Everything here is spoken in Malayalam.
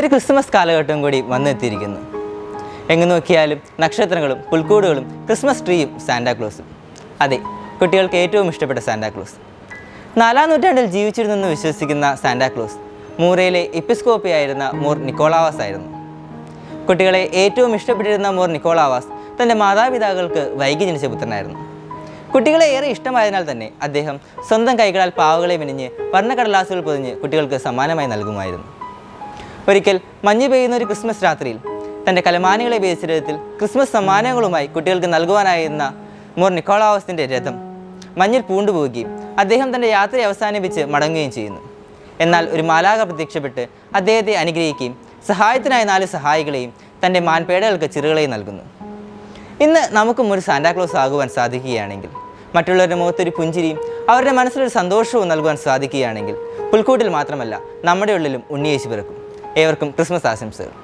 ഒരു ക്രിസ്മസ് കാലഘട്ടം കൂടി വന്നെത്തിയിരിക്കുന്നു. എങ്ങു നോക്കിയാലും നക്ഷത്രങ്ങളും പുൽക്കൂടുകളും ക്രിസ്മസ് ട്രീയും സാന്റാക്ലോസും. അതെ, കുട്ടികൾക്ക് ഏറ്റവും ഇഷ്ടപ്പെട്ട സാന്റാക്ലോസ്. 4-ാം നൂറ്റാണ്ടിൽ ജീവിച്ചിരുന്നെന്ന് വിശ്വസിക്കുന്ന സാന്റാക്ലോസ് മൂറയിലെ എപ്പിസ്കോപ്പിയായിരുന്ന മോർ നിക്കോളാവാസ് ആയിരുന്നു. കുട്ടികളെ ഏറ്റവും ഇഷ്ടപ്പെട്ടിരുന്ന മോർ നിക്കോളാവാസ് തൻ്റെ മാതാപിതാക്കൾക്ക് വൈകി ജനിച്ച പുത്രനായിരുന്നു. കുട്ടികളെ ഏറെ ഇഷ്ടമായതിനാൽ തന്നെ അദ്ദേഹം സ്വന്തം കൈകളാൽ പാവകളെ മെനിഞ്ഞ് വർണ്ണക്കടലാസുകൾ പൊതിഞ്ഞ് കുട്ടികൾക്ക് സമ്മാനമായി നൽകുമായിരുന്നു. ഒരിക്കൽ മഞ്ഞ് പെയ്യുന്ന ഒരു ക്രിസ്മസ് രാത്രിയിൽ തൻ്റെ കലമാനികളെ ഉപയോഗിച്ചിടത്തിൽ ക്രിസ്മസ് സമ്മാനങ്ങളുമായി കുട്ടികൾക്ക് നൽകുവാനായിരുന്ന മോർ നിക്കോളാവസിൻ്റെ രഥം മഞ്ഞിൽ പൂണ്ടുപോവുകയും അദ്ദേഹം തൻ്റെ യാത്ര അവസാനിപ്പിച്ച് മടങ്ങുകയും ചെയ്യുന്നു. എന്നാൽ ഒരു മാലാഖ പ്രത്യക്ഷപ്പെട്ട് അദ്ദേഹത്തെ അനുഗ്രഹിക്കുകയും സഹായത്തിനായി 4 സഹായികളെയും തൻ്റെ മാൻപേടകൾക്ക് ചിറകുകളെയും നൽകുന്നു. ഇന്ന് നമുക്കും ഒരു സാന്റാക്ലോസ് ആകുവാൻ സാധിക്കുകയാണെങ്കിൽ, മറ്റുള്ളവരുടെ മുഖത്തൊരു പുഞ്ചിരിയും അവരുടെ മനസ്സിലൊരു സന്തോഷവും നൽകുവാൻ സാധിക്കുകയാണെങ്കിൽ, പുൽക്കൂട്ടിൽ മാത്രമല്ല നമ്മുടെ ഉള്ളിലും ഉണ്ണിയേശു പിറക്കും. ഏവർക്കും ക്രിസ്മസ് ആശംസകൾ.